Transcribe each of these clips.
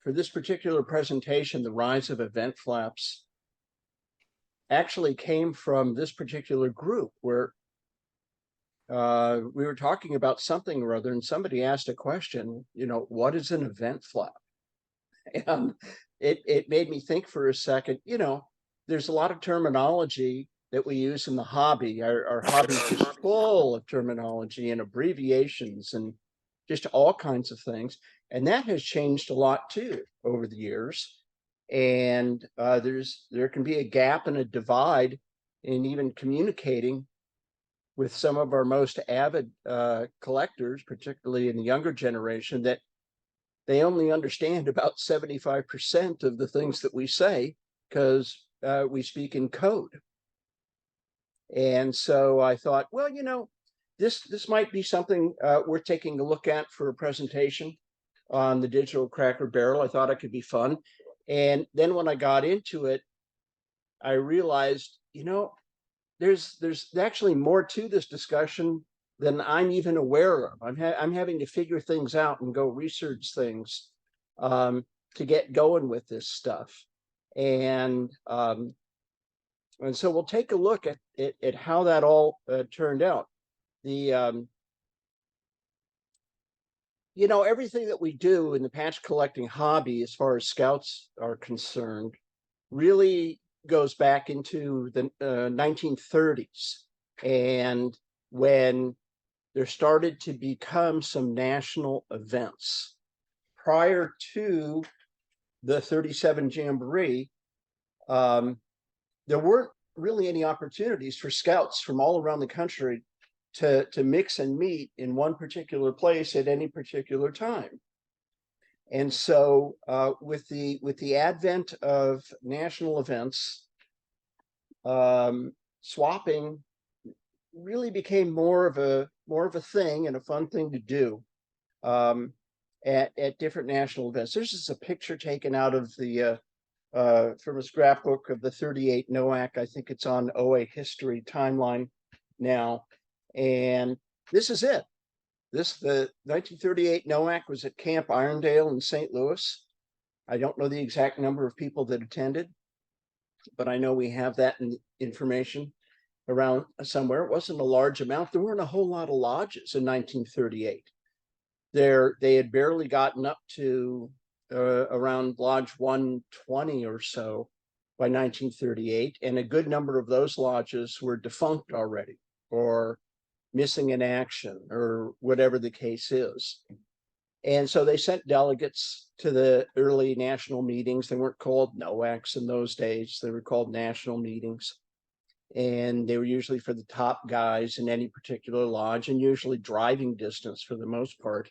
for this particular presentation, the rise of event flaps actually came from this particular group where we were talking about something or other, and somebody asked a question, what is an event flap? And it made me think for a second, there's a lot of terminology that we use in the hobby. Our hobby is just full of terminology and abbreviations and just all kinds of things. And that has changed a lot too over the years. And there can be a gap and a divide in even communicating with some of our most avid collectors, particularly in the younger generation, that they only understand about 75% of the things that we say because we speak in code. And so I thought, well, this might be something worth taking a look at for a presentation on the digital Cracker Barrel. I thought it could be fun. And then when I got into it, I realized, there's actually more to this discussion than I'm even aware of. I'm having to figure things out and go research things to get going with this stuff. And so we'll take a look at how that all turned out. Everything that we do in the patch collecting hobby, as far as scouts are concerned, really goes back into the 1930s, and when there started to become some national events. Prior to the 37 Jamboree, there weren't really any opportunities for scouts from all around the country to mix and meet in one particular place at any particular time. And so with the advent of national events, swapping really became more of a thing and a fun thing to do at different national events. There's just a picture taken out of the from a scrapbook of the 38 NOAC. I think it's on OA History Timeline now. And this is it. The 1938 NOAC was at Camp Irondale in St. Louis. I don't know the exact number of people that attended, but I know we have that information around somewhere. It wasn't a large amount. There weren't a whole lot of lodges in 1938. They had barely gotten up to around Lodge 120 or so by 1938, and a good number of those lodges were defunct already or missing in action or whatever the case is. And so they sent delegates to the early national meetings. They weren't called NOACs in those days. They were called national meetings. And they were usually for the top guys in any particular lodge, and usually driving distance for the most part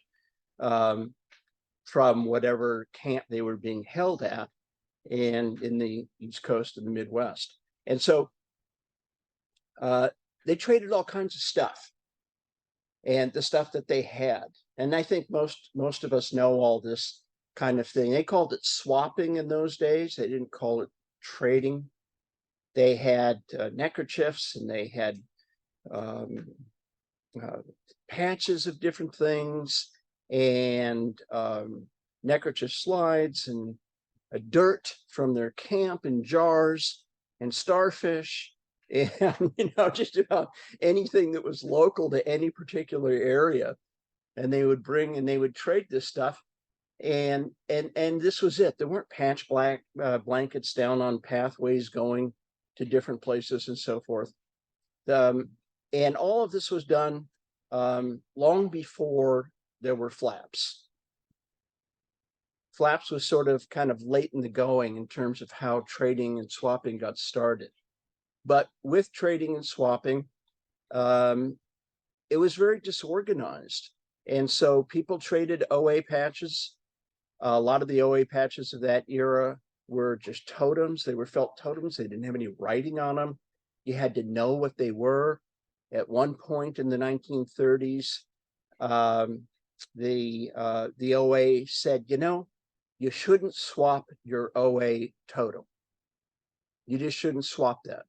from whatever camp they were being held at and in the East Coast and the Midwest. And so they traded all kinds of stuff, and the stuff that they had. And I think most of us know all this kind of thing. They called it swapping in those days. They didn't call it trading. They had neckerchiefs, and they had patches of different things, and neckerchief slides, and dirt from their camp in jars, and starfish, and just about anything that was local to any particular area. And they would bring and they would trade this stuff. And this was it. There weren't patch blankets down on pathways going to different places and so forth. And all of this was done long before there were flaps. Flaps was sort of kind of late in the going in terms of how trading and swapping got started. But with trading and swapping, it was very disorganized. And so people traded OA patches. A lot of the OA patches of that era were just totems. They were felt totems. They didn't have any writing on them. You had to know what they were. At one point in the 1930s, the OA said, you shouldn't swap your OA totem. You just shouldn't swap that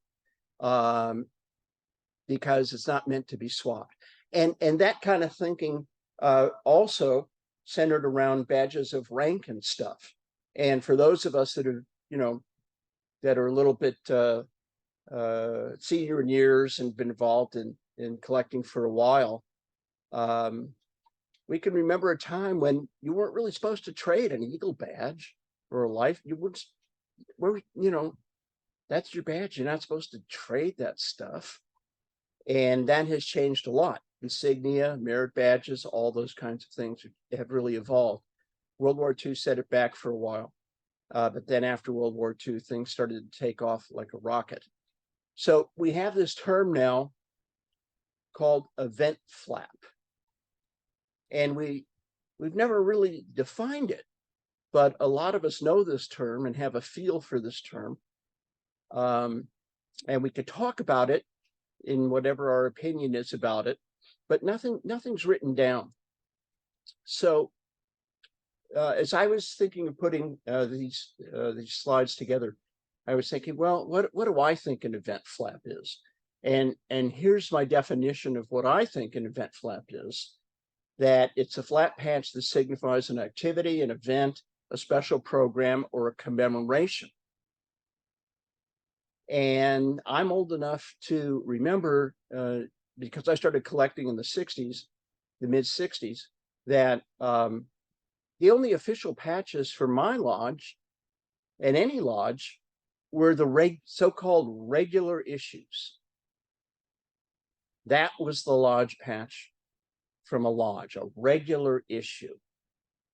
because it's not meant to be swapped. And that kind of thinking also centered around badges of rank and stuff. And for those of us that are, that are a little bit senior in years and been involved in collecting for a while, we can remember a time when you weren't really supposed to trade an Eagle badge or a life. You would, that's your badge. You're not supposed to trade that stuff. And that has changed a lot. Insignia, merit badges, all those kinds of things have really evolved. World War II set it back for a while. But then after World War II, things started to take off like a rocket. So we have this term now called event flap. And we've never really defined it, but a lot of us know this term and have a feel for this term. And we could talk about it in whatever our opinion is about it, but nothing's written down. So as I was thinking of putting these slides together, I was thinking, well, what do I think an event flap is? And here's my definition of what I think an event flap is: that it's a flat patch that signifies an activity, an event, a special program, or a commemoration. And I'm old enough to remember, because I started collecting in the 60s, the mid 60s, that the only official patches for my lodge and any lodge were the so-called regular issues. That was the lodge patch from a lodge, a regular issue.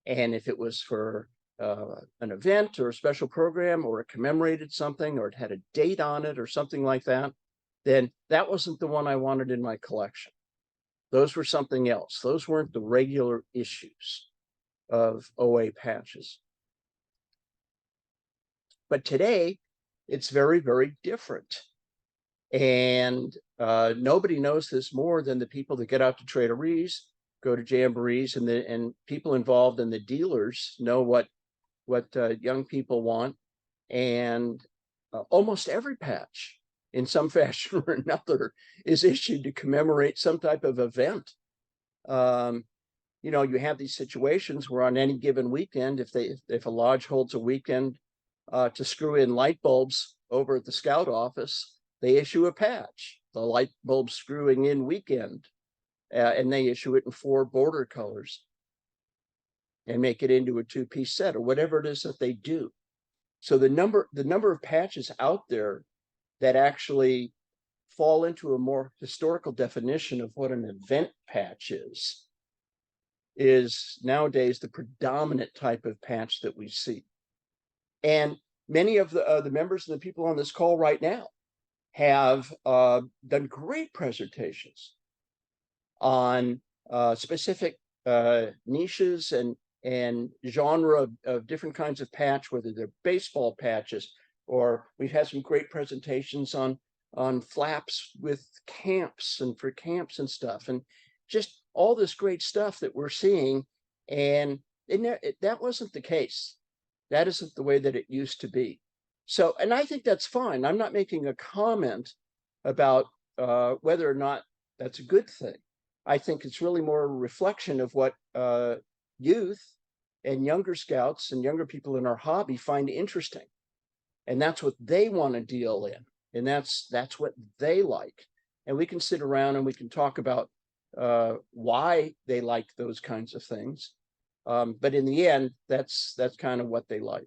And if it was for an event or a special program, or it commemorated something, or it had a date on it or something like that, then that wasn't the one I wanted in my collection. Those were something else. Those weren't the regular issues of OA patches. But today, it's very, very different. And nobody knows this more than the people that get out to traderies, go to jamborees, and people involved in the dealers know what young people want. And almost every patch, in some fashion or another, is issued to commemorate some type of event. You have these situations where on any given weekend, if a lodge holds a weekend to screw in light bulbs over at the scout office, they issue a patch, the light bulb screwing in weekend, and they issue it in 4 border colors and make it into a 2-piece set, or whatever it is that they do. So the number of patches out there that actually fall into a more historical definition of what an event patch is nowadays the predominant type of patch that we see. And many of the members and the people on this call right now have done great presentations on specific niches and genre of different kinds of patch, whether they're baseball patches, or we've had some great presentations on flaps with camps and for camps and stuff, and just all this great stuff that we're seeing. And that wasn't the case. That isn't the way that it used to be. So, and I think that's fine. I'm not making a comment about whether or not that's a good thing. I think it's really more a reflection of what youth and younger scouts and younger people in our hobby find interesting. And that's what they want to deal in. And that's what they like. And we can sit around and we can talk about why they like those kinds of things. But in the end, that's kind of what they like.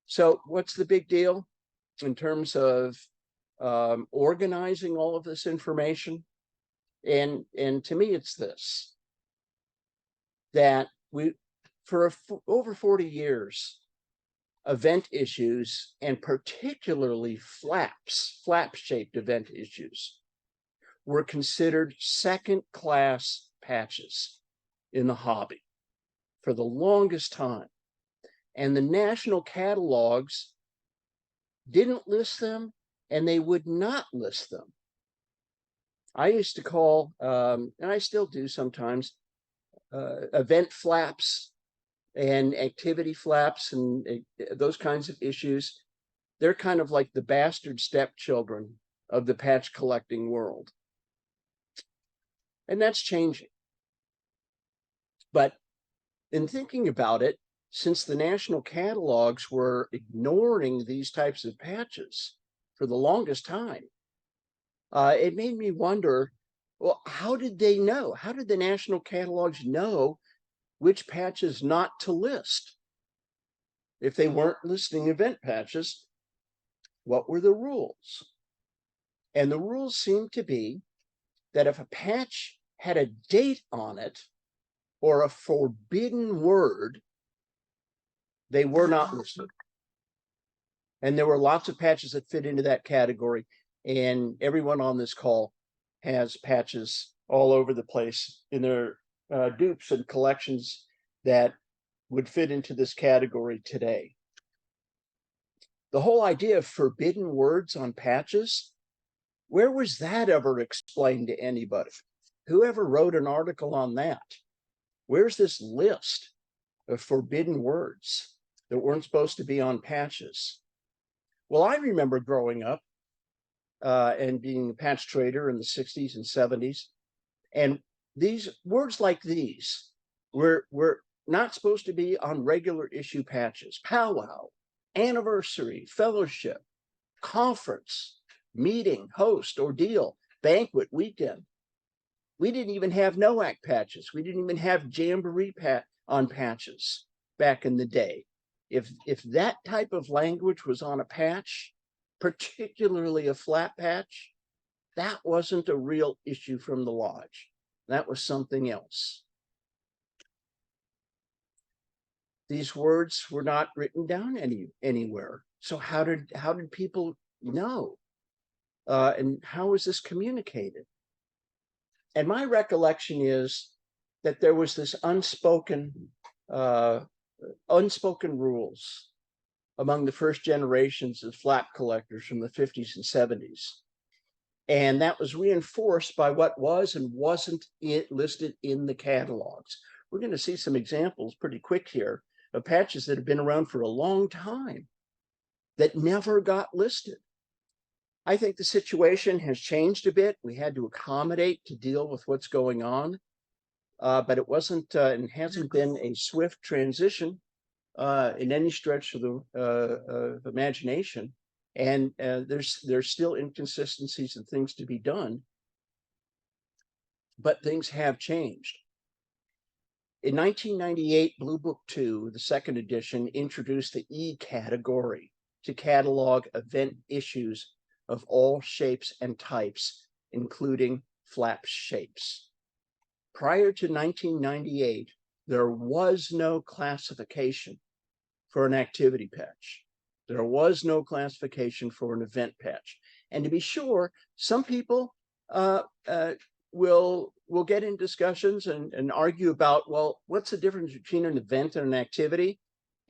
So what's the big deal in terms of organizing all of this information? And to me, it's this: that for over 40 years, event issues, and particularly flap-shaped event issues, were considered second-class patches in the hobby for the longest time. And the national catalogs didn't list them, and they would not list them. I used to call, and I still do sometimes, event flaps and activity flaps and those kinds of issues. They're kind of like the bastard stepchildren of the patch collecting world. And that's changing. But in thinking about it, since the national catalogs were ignoring these types of patches for the longest time, it made me wonder, well, how did they know? How did the national catalogs know which patches not to list? If they weren't listing event patches, what were the rules? And the rules seemed to be that if a patch had a date on it or a forbidden word, they were not listed. And there were lots of patches that fit into that category. And everyone on this call has patches all over the place in their dupes and collections that would fit into this category today. The whole idea of forbidden words on patches, where was that ever explained to anybody? Whoever wrote an article on that? Where's this list of forbidden words that weren't supposed to be on patches? Well, I remember growing up and being a patch trader in the 60s and 70s. And these words like these were not supposed to be on regular issue patches. Powwow, anniversary, fellowship, conference, meeting, host, ordeal, banquet, weekend. We didn't even have NOAC patches. We didn't even have Jamboree on patches back in the day. If that type of language was on a patch, particularly a flat patch, that wasn't a real issue from the lodge. That was something else. These words were not written down anywhere. So how did people know? And how was this communicated? And my recollection is that there was this unspoken rules among the first generations of flap collectors from the 50s and 70s. And that was reinforced by what was and wasn't listed in the catalogs. We're going to see some examples pretty quick here of patches that have been around for a long time that never got listed. I think the situation has changed a bit. We had to accommodate to deal with what's going on, but it wasn't and hasn't been a swift transition in any stretch of the imagination. And there's still inconsistencies and things to be done, but things have changed. In 1998, Blue Book 2, the second edition, introduced the E category to catalog event issues of all shapes and types, including flap shapes. Prior to 1998, there was no classification for an activity patch. There was no classification for an event patch. And to be sure, some people will get in discussions and argue about, well, what's the difference between an event and an activity?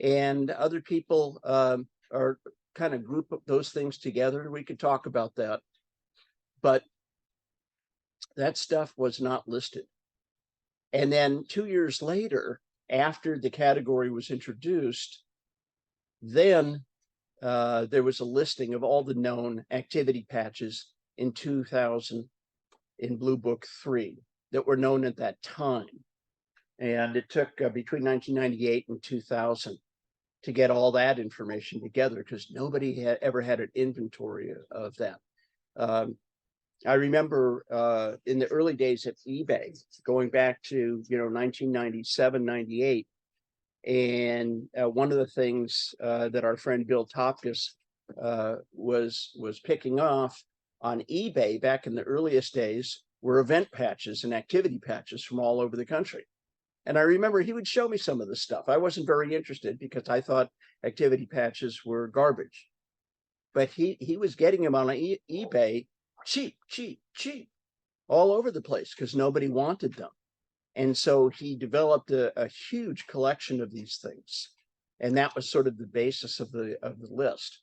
And other people are kind of group those things together. We could talk about that. But that stuff was not listed. And then 2 years later, after the category was introduced, then there was a listing of all the known activity patches in 2000 in Blue Book 3 that were known at that time. And it took between 1998 and 2000 to get all that information together because nobody had ever had an inventory of that. I remember in the early days at eBay, going back to 1997, 98, and one of the things that our friend Bill Topkis was picking off on eBay back in the earliest days were event patches and activity patches from all over the country. And I remember he would show me some of the stuff. I wasn't very interested because I thought activity patches were garbage. But he was getting them on eBay cheap, all over the place because nobody wanted them. And so he developed a huge collection of these things. And that was sort of the basis of the list.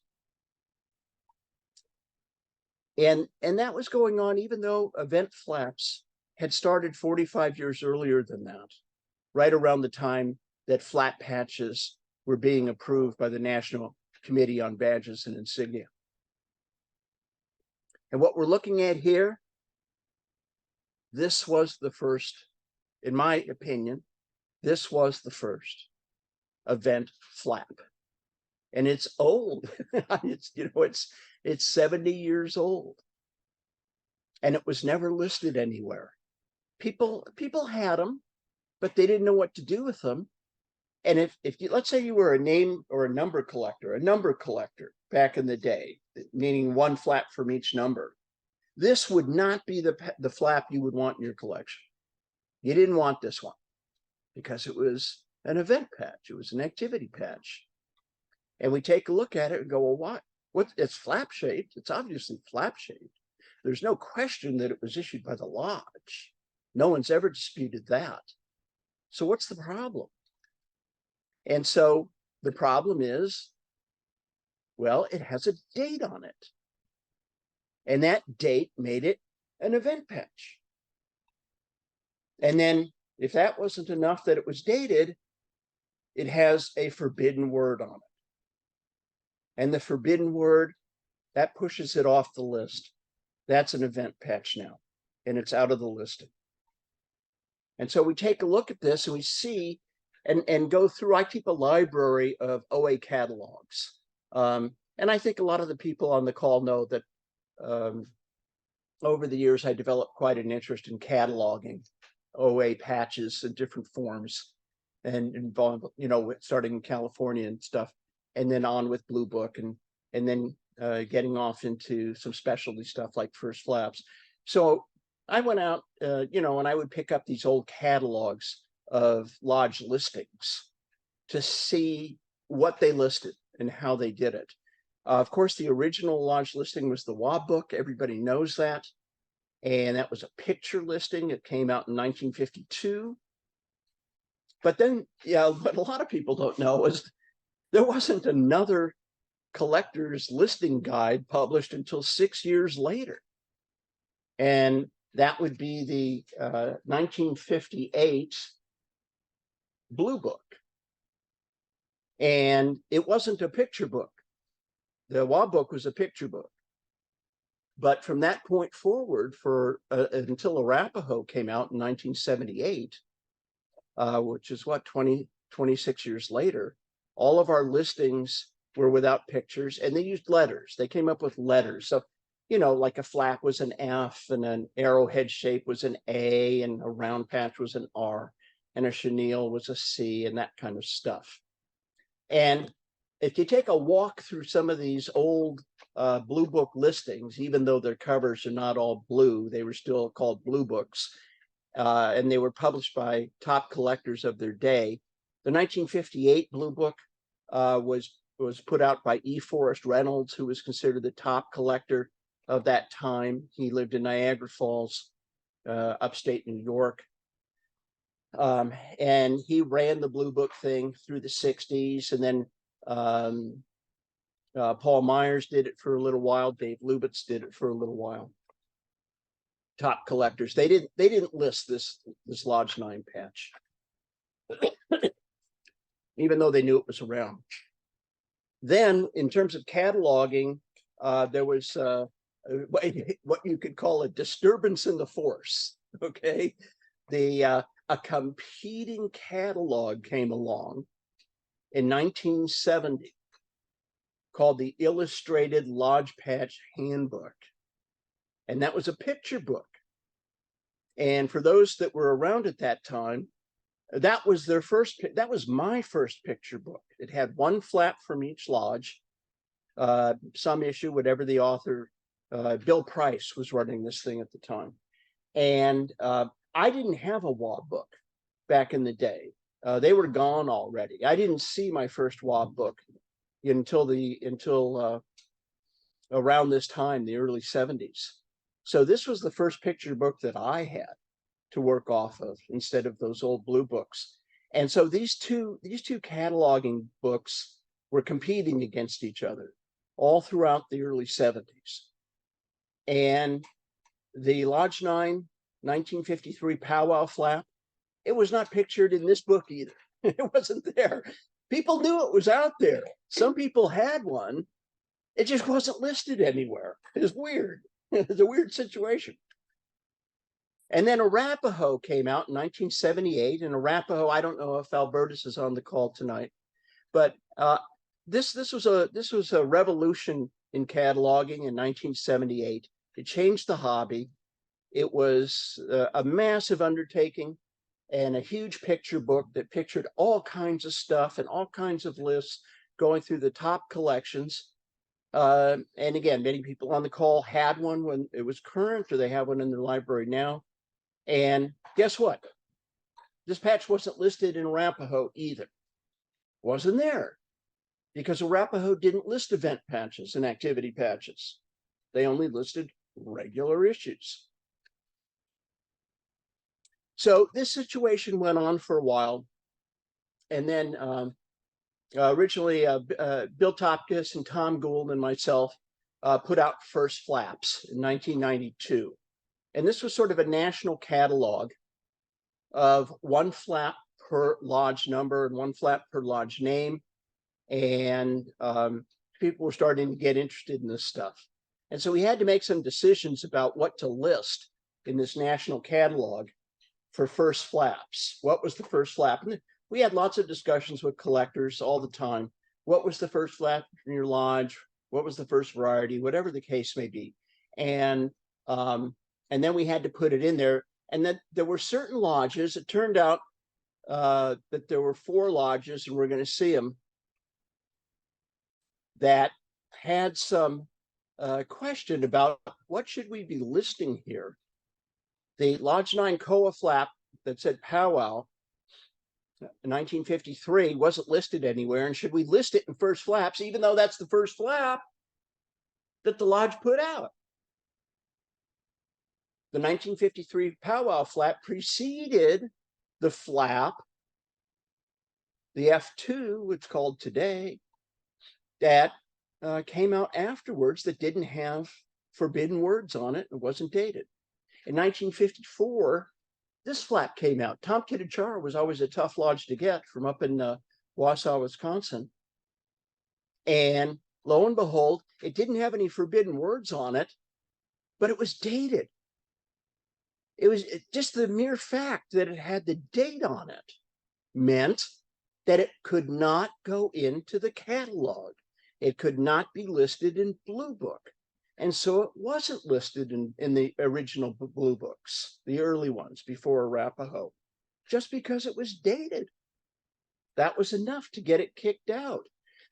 And that was going on even though event flaps had started 45 years earlier than that, right around the time that flat patches were being approved by the National Committee on Badges and Insignia. And what we're looking at here, this was the first, in my opinion, this was the first. event flap. And it's old. It's, it's 70 years old. And it was never listed anywhere. People had them, but they didn't know what to do with them. And if you, let's say you were a name or a number collector back in the day, meaning one flap from each number, this would not be the flap you would want in your collection. You didn't want this one because it was an event patch. It was an activity patch. And we take a look at it and go, well, what? It's flap shaped. It's obviously flap shaped. There's no question that it was issued by the lodge. No one's ever disputed that. So what's the problem? And so the problem is, well, it has a date on it. And that date made it an event patch. And then if that wasn't enough that it was dated, it has a forbidden word on it. And the forbidden word, that pushes it off the list. That's an event patch now, and it's out of the listing. And so we take a look at this and we see and go through. I keep a library of OA catalogs. And I think a lot of the people on the call know that over the years, I developed quite an interest in cataloging OA patches in different forms and involved, starting in California and stuff, and then on with Blue Book and then getting off into some specialty stuff like first flaps. So I went out, and I would pick up these old catalogs of lodge listings to see what they listed and how they did it. Of course, the original lodge listing was the WA book. Everybody knows that. And that was a picture listing. It came out in 1952. But then, what a lot of people don't know is there wasn't another collector's listing guide published until 6 years later. And that would be the 1958 Blue Book. And it wasn't a picture book. The WA book was a picture book. But from that point forward, until Arapahoe came out in 1978, which is 26 years later, all of our listings were without pictures, and they used letters. They came up with letters. So, like a flap was an F, and an arrowhead shape was an A, and a round patch was an R, and a chenille was a C, and that kind of stuff. And if you take a walk through some of these old Blue Book listings, even though their covers are not all blue, they were still called Blue Books, and they were published by top collectors of their day. The 1958 Blue Book was put out by E. Forrest Reynolds, who was considered the top collector of that time. He lived in Niagara Falls, upstate New York. And he ran the Blue Book thing through the 60s, and then Paul Myers did it for a little while. Dave Lubitz did it for a little while. Top collectors. They didn't list this Lodge 9 patch, even though they knew it was around. Then, in terms of cataloging, there was what you could call a disturbance in the force. Okay, a competing catalog came along in 1970 called the Illustrated Lodge Patch Handbook. And that was a picture book. And for those that were around at that time, that was my first picture book. It had one flap from each lodge, some issue, whatever the author, Bill Price was running this thing at the time. And I didn't have a WA book back in the day. They were gone already. I didn't see my first WA book until around this time, the early 70s. So this was the first picture book that I had to work off of instead of those old Blue Books. And so these two cataloging books were competing against each other all throughout the early 70s. And the Lodge 9 1953 Powwow flap, it was not pictured in this book either. It wasn't there. People knew it was out there. Some people had one. It just wasn't listed anywhere. It was weird. It's a weird situation. And then Arapahoe came out in 1978. And Arapahoe, I don't know if Albertus is on the call tonight, But this was a revolution in cataloging in 1978. It changed the hobby. It was a massive undertaking and a huge picture book that pictured all kinds of stuff and all kinds of lists going through the top collections. And again, many people on the call had one when it was current, or they have one in their library now. And guess what? This patch wasn't listed in Arapahoe either. Wasn't there, because Arapahoe didn't list event patches and activity patches. They only listed regular issues. So this situation went on for a while. And then originally Bill Topkis and Tom Gould and myself put out First Flaps in 1992. And this was sort of a national catalog of one flap per lodge number and one flap per lodge name. And people were starting to get interested in this stuff. And so we had to make some decisions about what to list in this national catalog for First Flaps. What was the first flap? And we had lots of discussions with collectors all the time. What was the first flap in your lodge? What was the first variety? Whatever the case may be. And then we had to put it in there. And then there were certain lodges. It turned out that there were 4 lodges, and we're going to see them, that had some question about what should we be listing here. The Lodge 9 Koa flap that said powwow in 1953 wasn't listed anywhere, and should we list it in First Flaps, even though that's the first flap that the lodge put out? The 1953 powwow flap preceded the flap, the F2, it's called today, that came out afterwards that didn't have forbidden words on it. It wasn't dated. In 1954, this flap came out. Tom Kittichara was always a tough lodge to get from up in Wausau, Wisconsin. And lo and behold, it didn't have any forbidden words on it, but it was dated. It was just the mere fact that it had the date on it meant that it could not go into the catalog. It could not be listed in Blue Book. And so it wasn't listed in the original Blue Books, the early ones before Arapahoe, just because it was dated. That was enough to get it kicked out.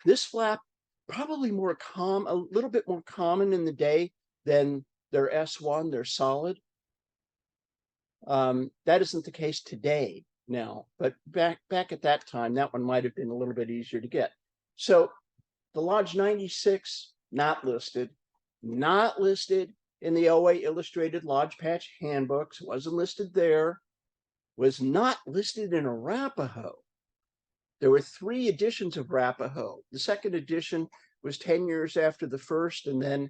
This flap, probably more common, a little bit more common in the day than their S1, their solid. That isn't the case today now, but back at that time, that one might have been a little bit easier to get. So the Lodge 96, not listed in the OA Illustrated Lodge Patch Handbooks, wasn't listed there, was not listed in Arapahoe. There were 3 editions of Arapahoe. The second edition was 10 years after the first, and then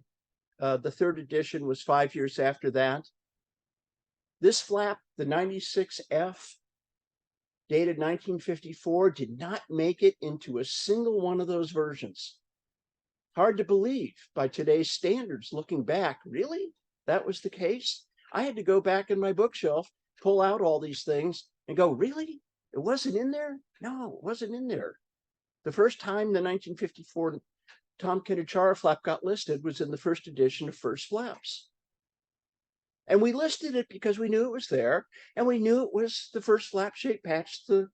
the third edition was 5 years after that. This flap, the 96F, dated 1954, did not make it into a single one of those versions. Hard to believe by today's standards, looking back. Really? That was the case? I had to go back in my bookshelf, pull out all these things and go, really? It wasn't in there? No, it wasn't in there. The first time the 1954 Tom Kittichara flap got listed was in the first edition of First Flaps. And we listed it because we knew it was there, and we knew it was the first flap shaped patch the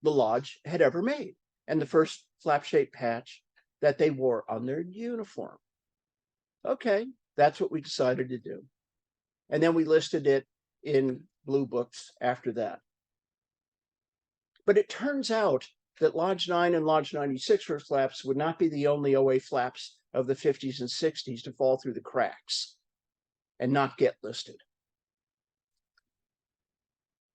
lodge had ever made, and the first flap shaped patch that they wore on their uniform. Okay, that's what we decided to do. And then we listed it in Blue Books after that. But it turns out that Lodge 9 and Lodge 96 First Flaps would not be the only OA flaps of the 50s and 60s to fall through the cracks and not get listed.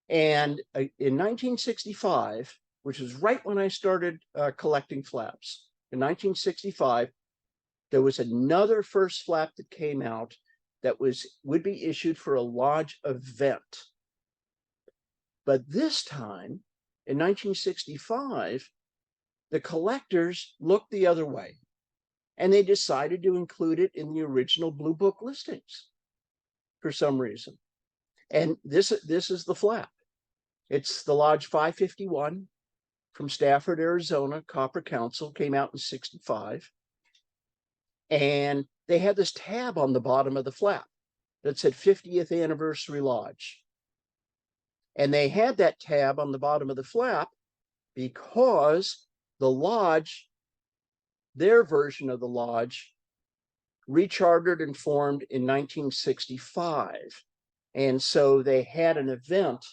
And in 1965, which is right when I started collecting flaps, in 1965, there was another first flap that came out that would be issued for a lodge event. But this time, in 1965, the collectors looked the other way, and they decided to include it in the original Blue Book listings for some reason. And this is the flap. It's the Lodge 551 from Stafford, Arizona, Copper Council, came out in 65. And they had this tab on the bottom of the flap that said 50th Anniversary Lodge. And they had that tab on the bottom of the flap because the lodge, their version of the lodge, rechartered and formed in 1965. And so they had an event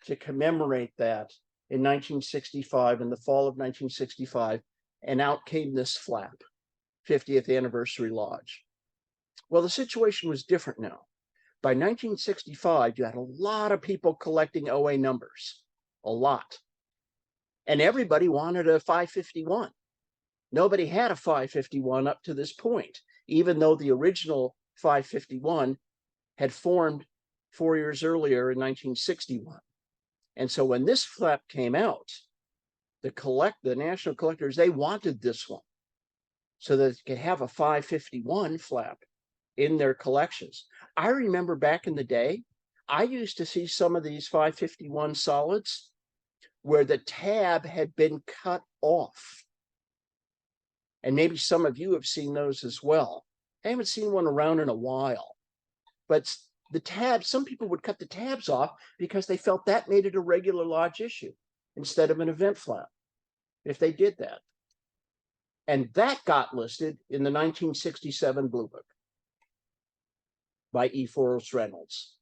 to commemorate that in 1965, in the fall of 1965, and out came this flap, 50th Anniversary Lodge. Well, the situation was different now. By 1965, you had a lot of people collecting OA numbers, a lot. And everybody wanted a 551. Nobody had a 551 up to this point, even though the original 551 had formed 4 years earlier in 1961. And so when this flap came out, the national collectors, they wanted this one so that they could have a 551 flap in their collections. I remember back in the day, I used to see some of these 551 solids where the tab had been cut off. And maybe some of you have seen those as well. I haven't seen one around in a while, but the tabs, some people would cut the tabs off because they felt that made it a regular lodge issue instead of an event flap, if they did that. And that got listed in the 1967 Blue Book by E. Forrest Reynolds.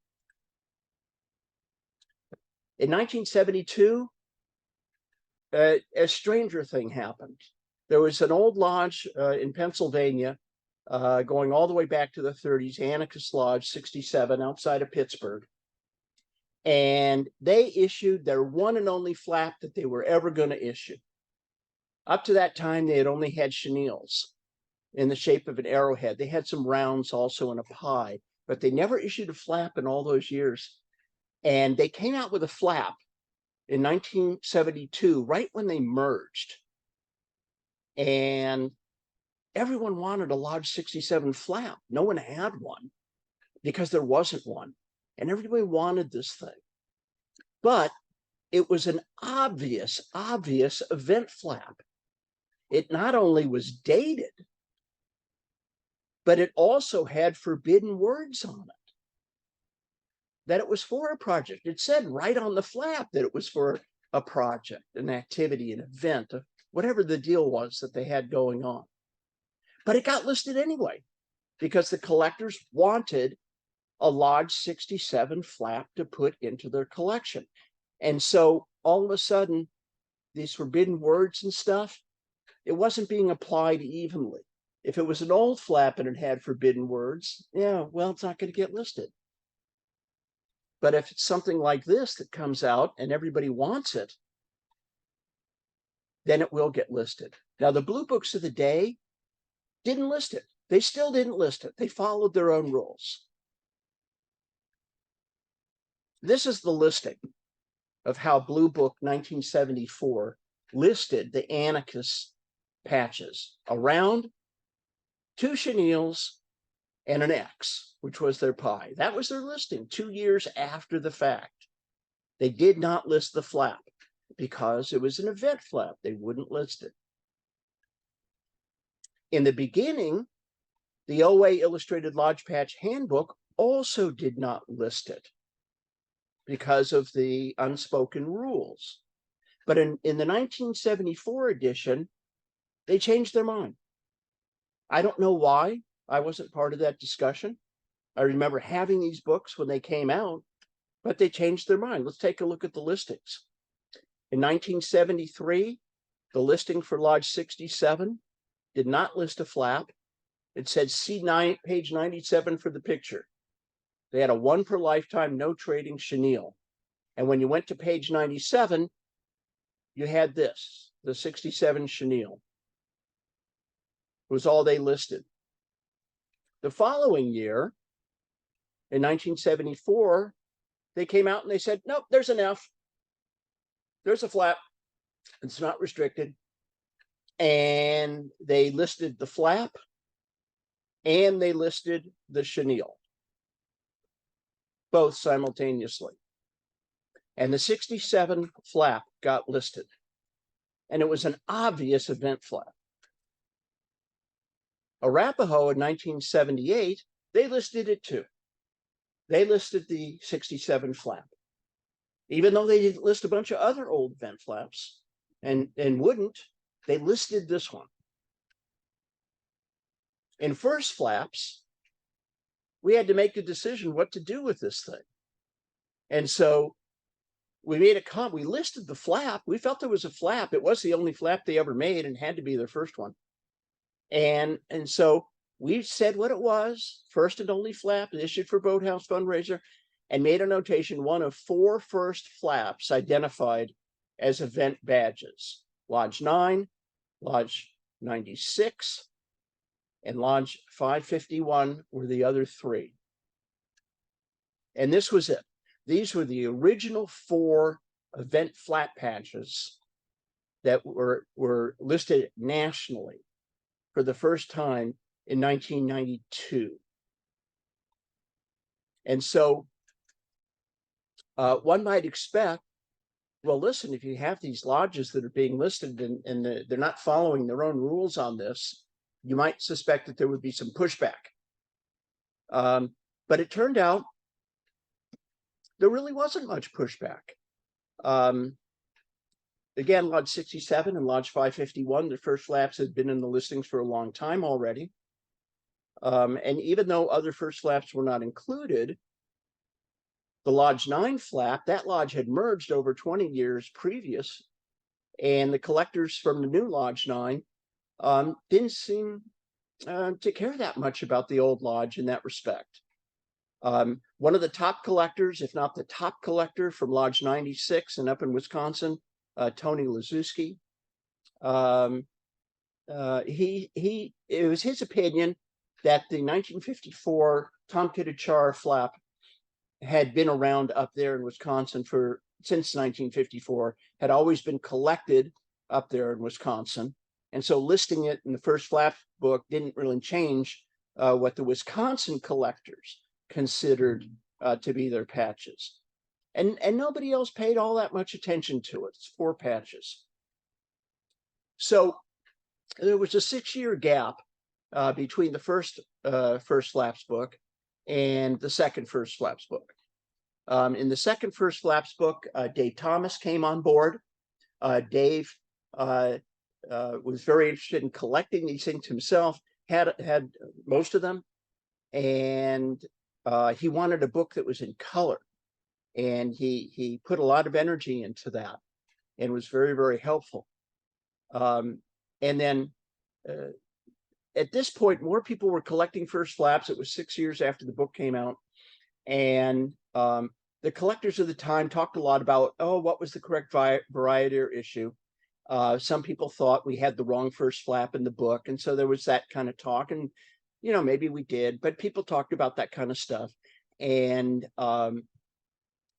In 1972, a stranger thing happened. There was an old lodge in Pennsylvania going all the way back to the 30s, Anarchist Lodge 67 outside of Pittsburgh. And they issued their one and only flap that they were ever going to issue. Up to that time, they had only had chenilles in the shape of an arrowhead. They had some rounds also in a pie, but they never issued a flap in all those years. And they came out with a flap in 1972, right when they merged. And everyone wanted a Lodge 67 flap. No one had one because there wasn't one. And everybody wanted this thing. But it was an obvious event flap. It not only was dated, but it also had forbidden words on it, that it was for a project. It said right on the flap that it was for a project, an activity, an event, whatever the deal was that they had going on. But it got listed anyway, because the collectors wanted a Lodge 67 flap to put into their collection. And so all of a sudden, these forbidden words and stuff, it wasn't being applied evenly. If it was an old flap and it had forbidden words, yeah, well, it's not going to get listed. But if it's something like this that comes out and everybody wants it, then it will get listed. Now, the Blue Books of the day didn't list it. They still didn't list it. They followed their own rules. This is the listing of how Blue Book 1974 listed the Anarchist patches: a round, 2 chenilles, and an X, which was their pie. That was their listing 2 years after the fact. They did not list the flap because it was an event flap. They wouldn't list it. In the beginning, the OA Illustrated Lodge Patch Handbook also did not list it because of the unspoken rules. But in the 1974 edition, they changed their mind. I don't know why. I wasn't part of that discussion. I remember having these books when they came out, but they changed their mind. Let's take a look at the listings. In 1973, the listing for Lodge 67 did not list a flap. It said see page 97 for the picture. They had a 1 per lifetime, no trading chenille. And when you went to page 97, you had this, the 67 chenille. It was all they listed. The following year, in 1974, they came out and they said, nope, there's an F. There's a flap. It's not restricted. And they listed the flap and they listed the chenille, both simultaneously. And the 67 flap got listed. and it was an obvious event flap. Arapahoe in 1978, they listed it too. They listed the 67 flap, even though they didn't list a bunch of other old event flaps and wouldn't, they listed this one. In first flaps, we had to make a decision what to do with this thing. And so we made we listed the flap. We felt there was a flap. It was the only flap they ever made and had to be their first one. And so we said what it was, first and only flap issued for Boathouse fundraiser, and made a notation, one of 4 first flaps identified as event badges. Lodge 9, Lodge 96, and Lodge 551 were the other 3. And this was it. These were the original 4 event flap patches that were listed nationally for the first time in 1992. And so one might expect, well, listen, if you have these lodges that are being listed and they're not following their own rules on this, you might suspect that there would be some pushback. But it turned out there really wasn't much pushback. Again, Lodge 67 and Lodge 551, the first flaps had been in the listings for a long time already. And even though other first flaps were not included, the Lodge 9 flap, that lodge had merged over 20 years previous, and the collectors from the new Lodge 9 didn't seem to care that much about the old lodge in that respect. One of the top collectors, if not the top collector from Lodge 96 and up in Wisconsin, Tony Lazuski, it was his opinion that the 1954 Tom Kitachar flap had been around up there in Wisconsin since 1954, had always been collected up there in Wisconsin. And so listing it in the first flap book didn't really change what the Wisconsin collectors considered to be their patches. And nobody else paid all that much attention to it. It's 4 patches. So there was a 6-year gap between the first flaps book and the second first flaps book. In the second first flaps book, Dave Thomas came on board. Dave was very interested in collecting these things himself, had most of them, and he wanted a book that was in color. And he put a lot of energy into that and was very, very helpful. And then at this point, more people were collecting first flaps. It was 6 years after the book came out. And the collectors of the time talked a lot about, oh, what was the correct variety or issue? Some people thought we had the wrong first flap in the book. And so there was that kind of talk. And, maybe we did, but people talked about that kind of stuff. And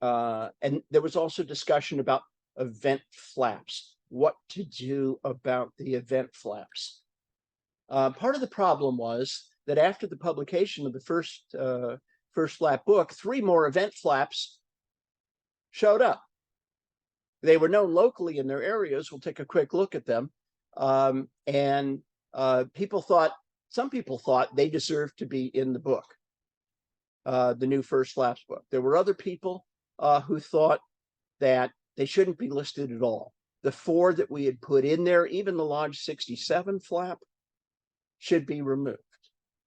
there was also discussion about event flaps, what to do about the event flaps. Part of the problem was that after the publication of the first flap book, 3 more event flaps showed up. They were known locally in their areas. We'll take a quick look at them. And some people thought they deserved to be in the book, the new first flaps book. There were other people who thought that they shouldn't be listed at all. The 4 that we had put in there, even the Lodge 67 flap, should be removed.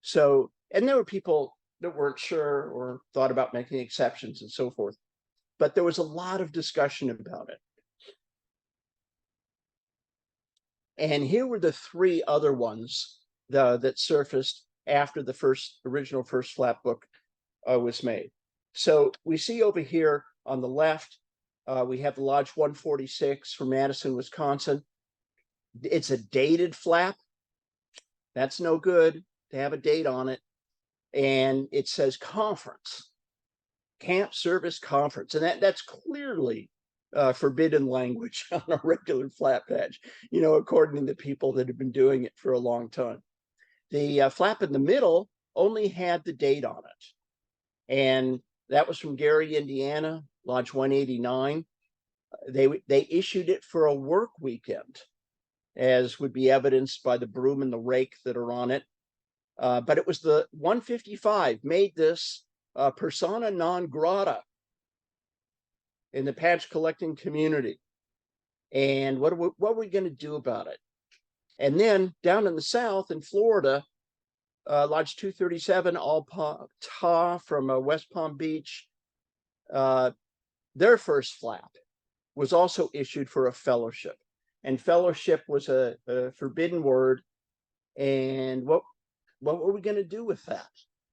So, and there were people that weren't sure or thought about making exceptions and so forth. But there was a lot of discussion about it. And here were the 3 other ones that surfaced after the original first flap book was made. So we see over here on the left, we have the Lodge 146 from Madison, Wisconsin. It's a dated flap. That's no good to have a date on it. And it says conference, Camp Service Conference. And that's clearly forbidden language on a regular flap patch, according to the people that have been doing it for a long time. The flap in the middle only had the date on it. And that was from Gary, Indiana, Lodge 189. They issued it for a work weekend. as would be evidenced by the broom and the rake that are on it. But it was the 155 made this persona non grata in the patch collecting community. And what are we going to do about it? And then down in the south in Florida, Lodge 237, Alpata from West Palm Beach, their first flap was also issued for a fellowship. And fellowship was a forbidden word. And what were we going to do with that?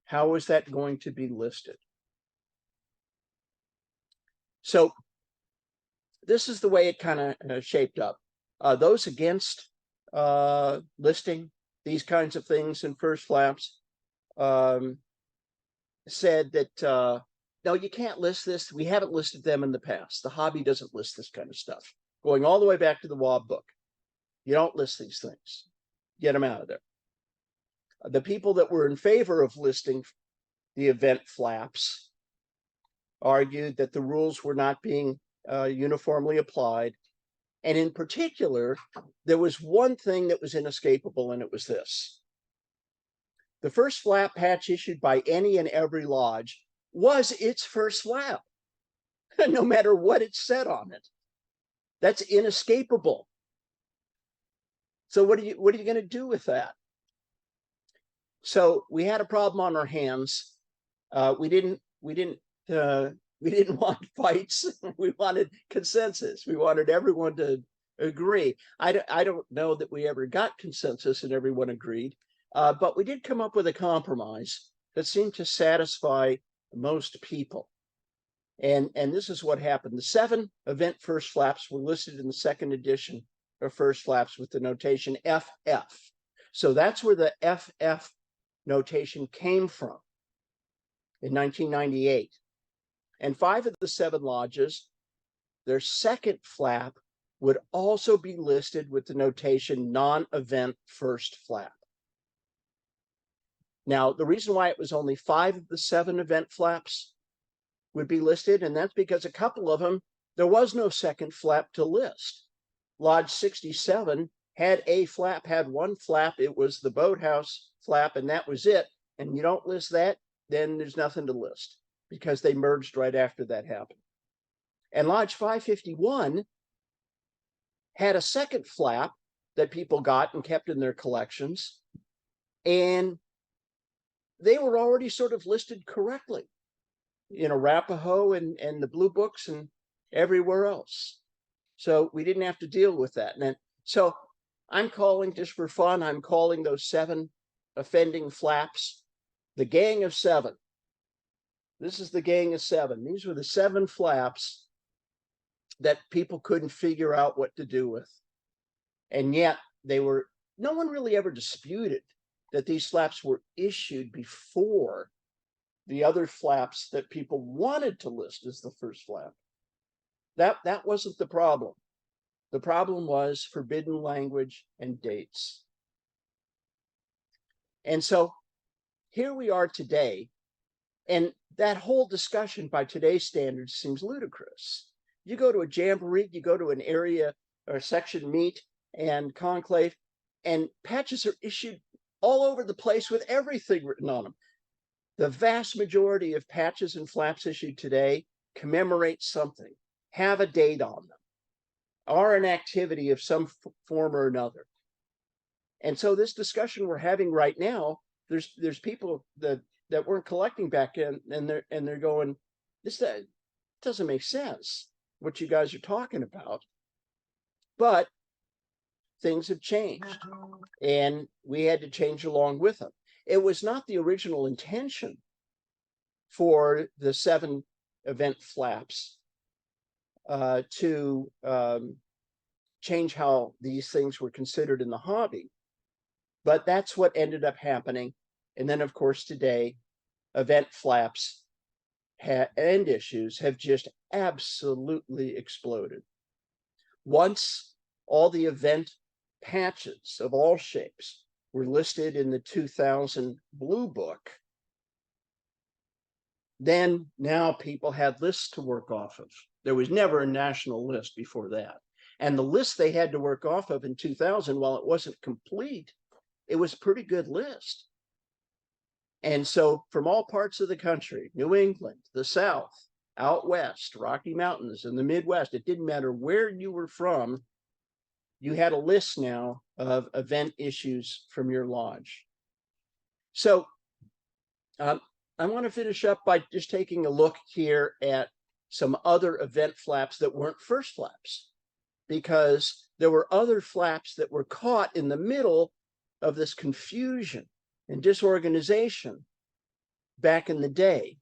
How was that going to be listed? So this is the way it kind of shaped up. Those against listing these kinds of things in first flaps said that, no, you can't list this. We haven't listed them in the past. The hobby doesn't list this kind of stuff. Going all the way back to the Wob book. You don't list these things. Get them out of there. The people that were in favor of listing the event flaps argued that the rules were not being uniformly applied. And in particular, there was one thing that was inescapable, and it was this. The first flap patch issued by any and every lodge was its first flap, no matter what it said on it. That's inescapable. So what are you going to do with that? So we had a problem on our hands. We didn't want fights. We wanted consensus. We wanted everyone to agree. I don't know that we ever got consensus and everyone agreed, but we did come up with a compromise that seemed to satisfy most people. And this is what happened. The 7 event first flaps were listed in the second edition of first flaps with the notation FF. So that's where the FF notation came from in 1998. And 5 of the 7 lodges, their second flap would also be listed with the notation non-event first flap. Now, the reason why it was only 5 of the 7 event flaps would be listed, and that's because a couple of them, there was no second flap to list. Lodge 67 had a flap, had one flap. It was the boathouse flap, and that was it. And you don't list that, then there's nothing to list, because they merged right after that happened. And Lodge 551 had a second flap that people got and kept in their collections, and they were already sort of listed correctly in Arapahoe and the blue books and everywhere else. So we didn't have to deal with that. And so I'm calling, just for fun, I'm calling those 7 offending flaps the Gang of 7. This is the Gang of 7. These were the 7 flaps that people couldn't figure out what to do with. And yet they were, no one really ever disputed that these flaps were issued before the other flaps that people wanted to list as the first flap. That wasn't the problem. The problem was forbidden language and dates. And so here we are today, and that whole discussion by today's standards seems ludicrous. You go to a jamboree, you go to an area or section meet and conclave, and patches are issued all over the place with everything written on them. The vast majority of patches and flaps issued today commemorate something, have a date on them, are an activity of some form or another. And so this discussion we're having right now, there's people that weren't collecting back in, and they're going, this doesn't make sense, what you guys are talking about. But things have changed, and we had to change along with them. It was not the original intention for the 7 event flaps to change how these things were considered in the hobby, but that's what ended up happening. And then, of course, today, event flaps and issues have just absolutely exploded. Once all the event patches of all shapes were listed in the 2000 Blue Book, then now people had lists to work off of. There was never a national list before that. And the list they had to work off of in 2000, while it wasn't complete, it was a pretty good list. And so from all parts of the country, New England, the South, out West, Rocky Mountains, and the Midwest, it didn't matter where you were from, you had a list now of event issues from your lodge. So I want to finish up by just taking a look here at some other event flaps that weren't first flaps, because there were other flaps that were caught in the middle of this confusion and disorganization back in the day.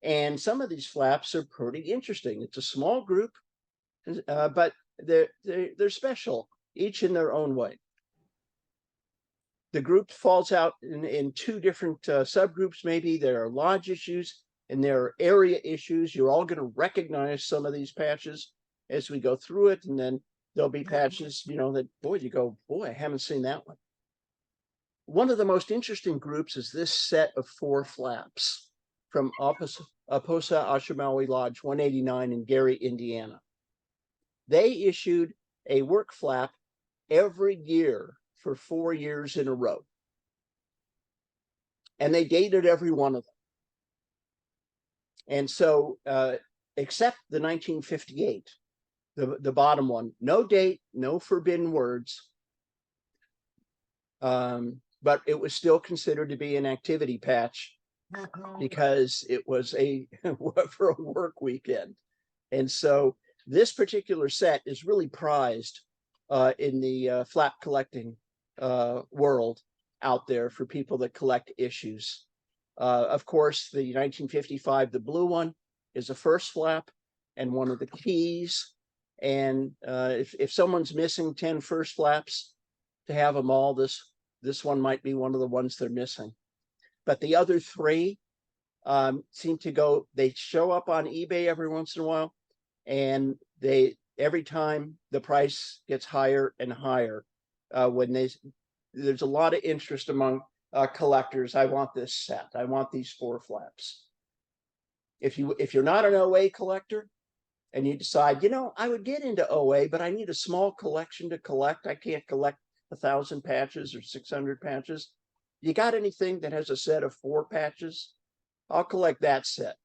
And some of these flaps are pretty interesting. It's a small group, but they're special, each in their own way. The group falls out in two different subgroups. Maybe there are lodge issues and there are area issues. You're all going to recognize some of these patches as we go through it, and then there'll be patches, you know, that, boy, you go, boy, I haven't seen that one. One of the most interesting groups is this set of 4 flaps from Aposa Ashamawi Lodge 189 in Gary, Indiana. They issued a work flap every year for 4 years in a row. And they dated every one of them. And so, except the 1958, the bottom one, no date, no forbidden words, but it was still considered to be an activity patch because it was for a work weekend. And so this particular set is really prized in the flap collecting world out there for people that collect issues. Of course, the 1955, the blue one, is a first flap and one of the keys. And if someone's missing 10 first flaps, to have them all, this one might be one of the ones they're missing. But the other 3 seem to go, they show up on eBay every once in a while, and every time the price gets higher and higher. When there's a lot of interest among collectors. I want this set. I want these 4 flaps. If you're not an OA collector and you decide, you know, I would get into OA, but I need a small collection to collect. I can't collect 1,000 patches or 600 patches. You got anything that has a set of 4 patches? I'll collect that set.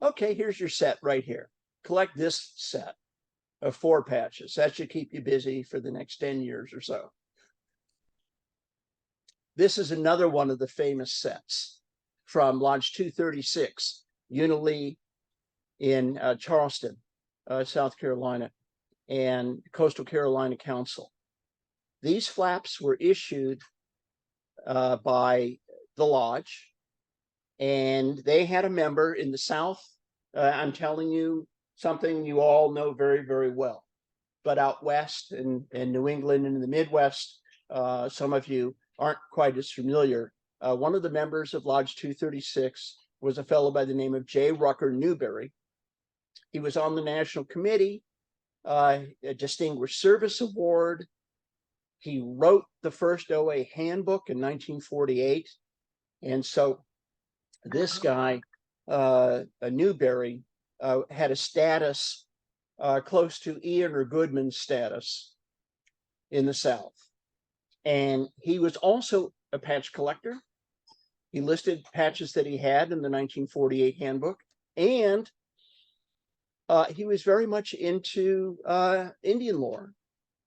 Okay, here's your set right here. Collect this set of 4 patches. That should keep you busy for the next 10 years or so. This is another one of the famous sets from Lodge 236, Unilee in Charleston, South Carolina, and Coastal Carolina Council. These flaps were issued by the lodge, and they had a member in the South. I'm telling you something you all know very, very well. But out West and New England and in the Midwest, some of you aren't quite as familiar. One of the members of Lodge 236 was a fellow by the name of J. Rucker Newberry. He was on the National Committee, a Distinguished Service Award. He wrote the first OA handbook in 1948. And so this guy, Newberry, had a status close to Ian or Goodman's status in the South. And he was also a patch collector. He listed patches that he had in the 1948 handbook. And he was very much into Indian lore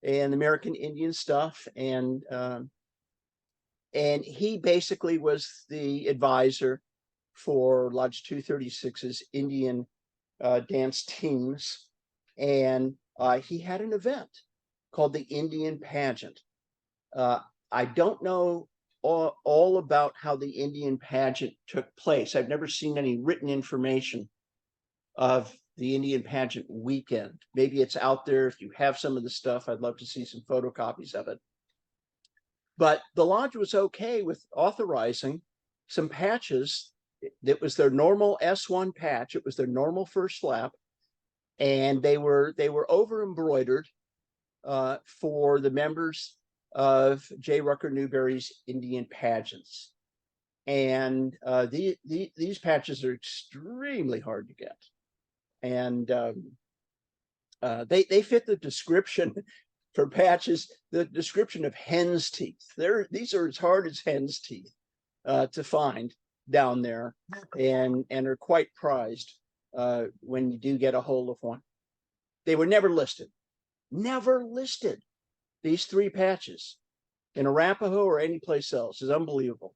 and American Indian stuff. And he basically was the advisor for Lodge 236's Indian dance teams. And he had an event called the Indian Pageant. I don't know all about how the Indian pageant took place. I've never seen any written information of the Indian pageant weekend. Maybe it's out there. If you have some of the stuff, I'd love to see some photocopies of it. But the lodge was okay with authorizing some patches. That was their normal S1 patch. It was their normal first flap, and they were over embroidered for the members of J. Rucker Newberry's Indian pageants. And these patches are extremely hard to get. And They fit the description for patches, the description of hen's teeth. These are as hard as hen's teeth to find down there, and are quite prized when you do get a hold of one. They were never listed. Never listed. These 3 patches in Arapahoe or any place else is unbelievable.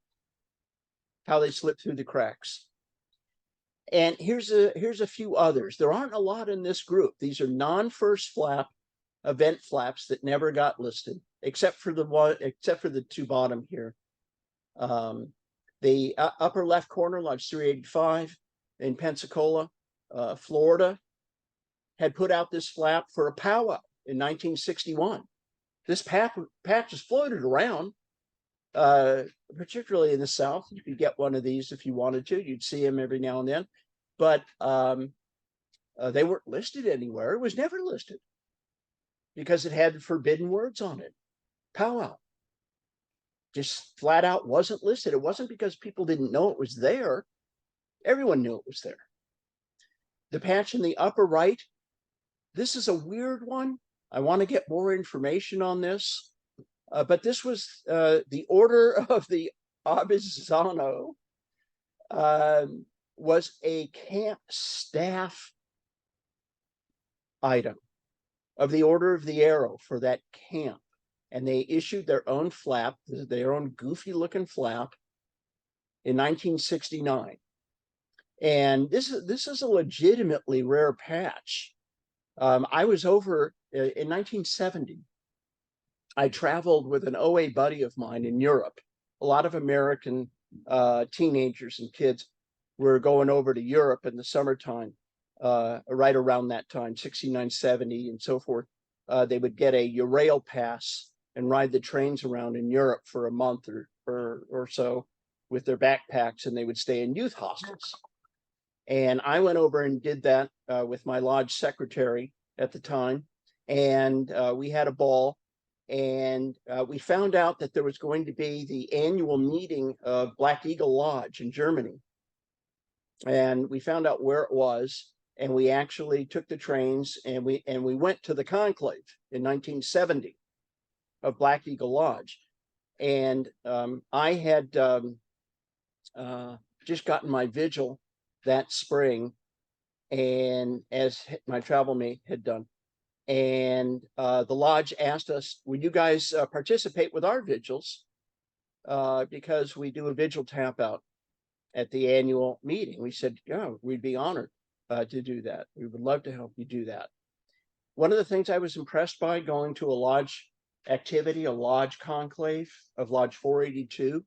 How they slip through the cracks. And here's a few others. There aren't a lot in this group. These are non-first flap event flaps that never got listed, except for the 2 bottom here. The upper left corner, Lodge 385 in Pensacola, Florida, had put out this flap for a powwow in 1961. This patch is floated around, particularly in the South. You could get one of these if you wanted to. You'd see them every now and then, but they weren't listed anywhere. It was never listed because it had forbidden words on it. Powwow. Just flat out wasn't listed. It wasn't because people didn't know it was there. Everyone knew it was there. The patch in the upper right, this is a weird one. I want to get more information on this, but this was the Order of the Abizzano, was a camp staff item of the Order of the Arrow for that camp. And they issued their own flap, their own goofy looking flap in 1969. And this is a legitimately rare patch. I was over in 1970. I traveled with an OA buddy of mine in Europe. A lot of American teenagers and kids were going over to Europe in the summertime, right around that time, 69, 70 and so forth. They would get a Eurail pass and ride the trains around in Europe for a month or so with their backpacks, and they would stay in youth hostels. And I went over and did that with my lodge secretary at the time, and we had a ball, and we found out that there was going to be the annual meeting of Black Eagle Lodge in Germany. And we found out where it was, and we actually took the trains and we went to the conclave in 1970 of Black Eagle Lodge. And I had just gotten my vigil that spring, and as my travel mate had done. And the lodge asked us, would you guys participate with our vigils? Because we do a vigil tap out at the annual meeting. We said, yeah, we'd be honored to do that. We would love to help you do that. One of the things I was impressed by going to a lodge activity, a lodge conclave of Lodge 482.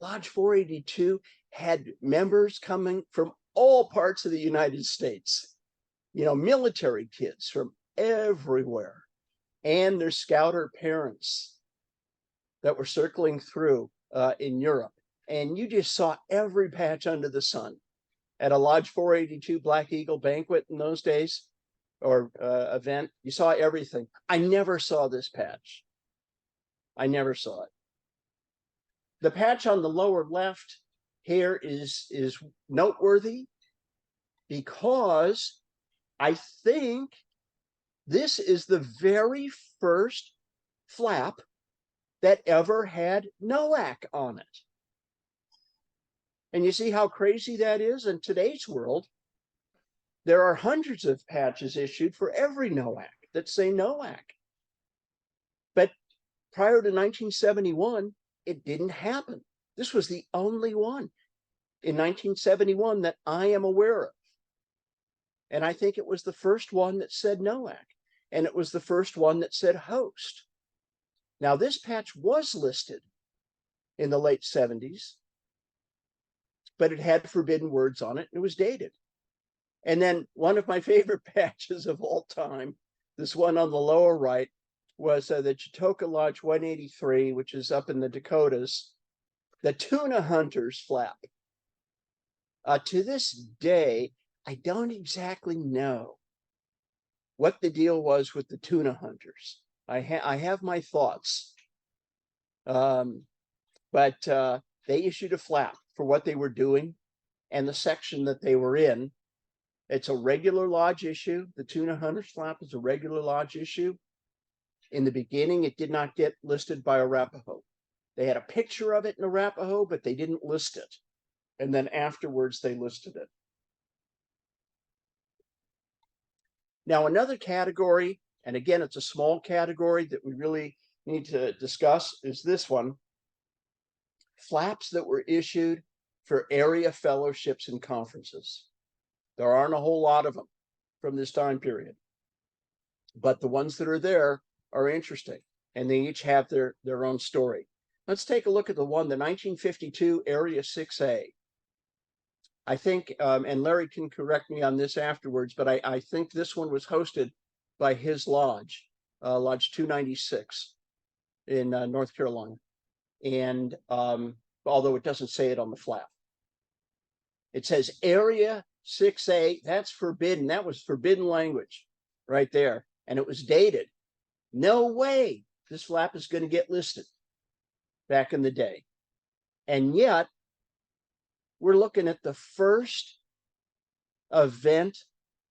Lodge 482 had members coming from all parts of the United States, you know, military kids from everywhere, and their scouter parents that were circling through in Europe. And you just saw every patch under the sun at a Lodge 482 Black Eagle banquet in those days, or event. You saw everything. I never saw this patch. I never saw it. The patch on the lower left here is noteworthy because I think this is the very first flap that ever had NOAC on it. And you see how crazy that is? In today's world, there are hundreds of patches issued for every NOAC that say NOAC. But prior to 1971, it didn't happen. This was the only one in 1971 that I am aware of. And I think it was the first one that said NOAC, and it was the first one that said host. Now, this patch was listed in the late 70s, but it had forbidden words on it, and it was dated. And then one of my favorite patches of all time, this one on the lower right, was the Chatoka Lodge 183, which is up in the Dakotas, the tuna hunters flap. To this day, I don't exactly know what the deal was with the tuna hunters. I have my thoughts, but they issued a flap for what they were doing and the section that they were in. It's a regular lodge issue. The tuna hunter's flap is a regular lodge issue. In the beginning, it did not get listed by Arapahoe. They had a picture of it in Arapahoe, but they didn't list it. And then afterwards, they listed it. Now, another category, and again, it's a small category that we really need to discuss, is this one. Flaps that were issued for area fellowships and conferences. There aren't a whole lot of them from this time period, but the ones that are there are interesting, and they each have their own story. Let's take a look at the 1952 Area 6A. I think, and Larry can correct me on this afterwards, but I think this one was hosted by his lodge, Lodge 296 in North Carolina. And although it doesn't say it on the flap, it says Area 6A. That's forbidden. That was forbidden language right there. And it was dated. No way this flap is going to get listed back in the day. And yet, we're looking at the first event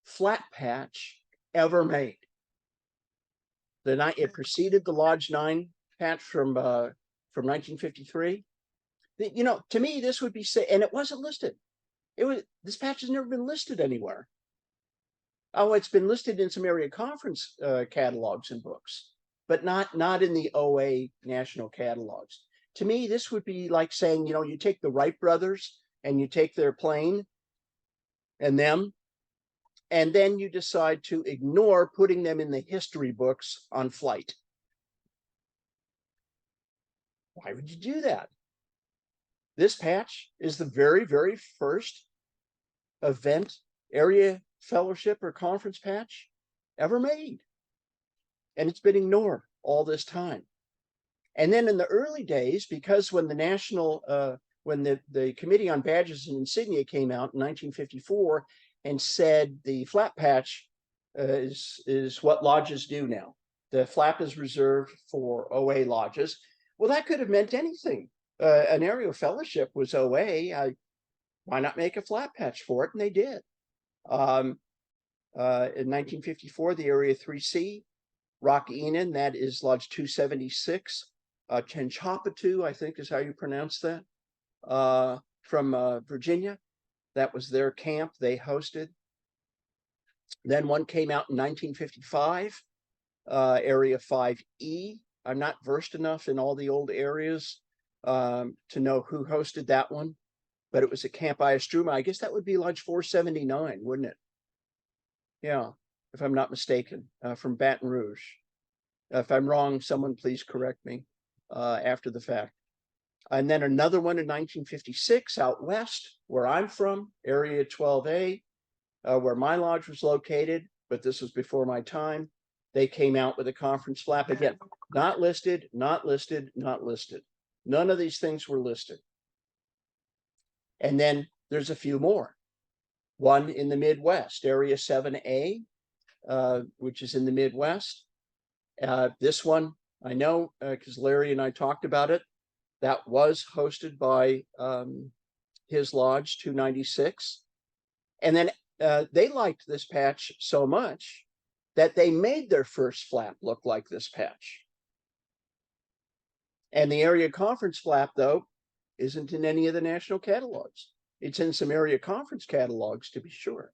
flat patch ever made. It preceded the Lodge 9 patch from 1953. You know, to me, this would be and it wasn't listed. This patch has never been listed anywhere. Oh, it's been listed in some area conference catalogs and books, but not in the OA national catalogs. To me, this would be like saying, you know, you take the Wright brothers and you take their plane and them, and then you decide to ignore putting them in the history books on flight. Why would you do that? This patch is the very, very first event, area fellowship or conference patch ever made. And it's been ignored all this time. And then in the early days, because when the national, when the Committee on Badges and Insignia came out in 1954 and said the flat patch is what lodges do now. The flap is reserved for OA lodges. Well, that could have meant anything. An area fellowship was OA. Why not make a flat patch for it? And they did. In 1954, the Area 3C, Rock Enon, that is Lodge 276. Chenchapatu, I think is how you pronounce that, from Virginia. That was their camp they hosted. Then one came out in 1955, Area 5E. I'm not versed enough in all the old areas to know who hosted that one, but it was at Camp Iastruma. I guess that would be Lodge 479, wouldn't it? Yeah, if I'm not mistaken, from Baton Rouge. If I'm wrong, someone please correct me after the fact. And then another one in 1956 out west, where I'm from, Area 12A, where my lodge was located, but this was before my time. They came out with a conference flap. Again, not listed, not listed, not listed. None of these things were listed. And then there's a few more. One in the Midwest, Area 7A, which is in the Midwest. This one, I know because Larry and I talked about it. That was hosted by his lodge, 296. And then they liked this patch so much that they made their first flap look like this patch. And the area conference flap, though, isn't in any of the national catalogs. It's in some area conference catalogs, to be sure.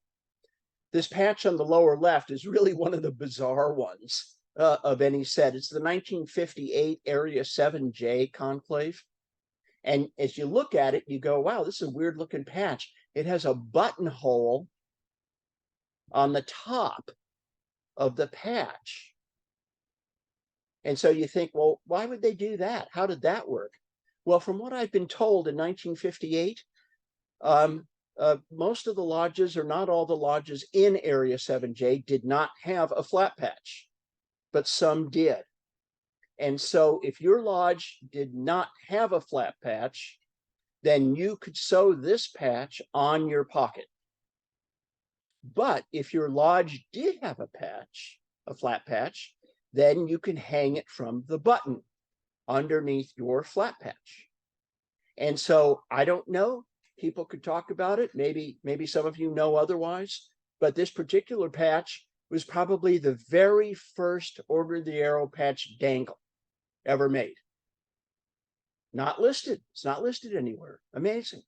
This patch on the lower left is really one of the bizarre ones of any set. It's the 1958 Area 7J conclave. And as you look at it, you go, wow, this is a weird looking patch. It has a buttonhole on the top of the patch. And so you think, well, why would they do that? How did that work? Well, from what I've been told, in 1958, most of the lodges, or not all the lodges in Area 7J, did not have a flat patch, but some did. And so if your lodge did not have a flat patch, then you could sew this patch on your pocket. But if your lodge did have a patch, a flat patch, then you can hang it from the button underneath your flat patch. And so I don't know, people could talk about it. Maybe some of you know otherwise. but this particular patch was probably the very first Order the Arrow patch dangle ever made. Not listed. It's not listed anywhere. Amazing.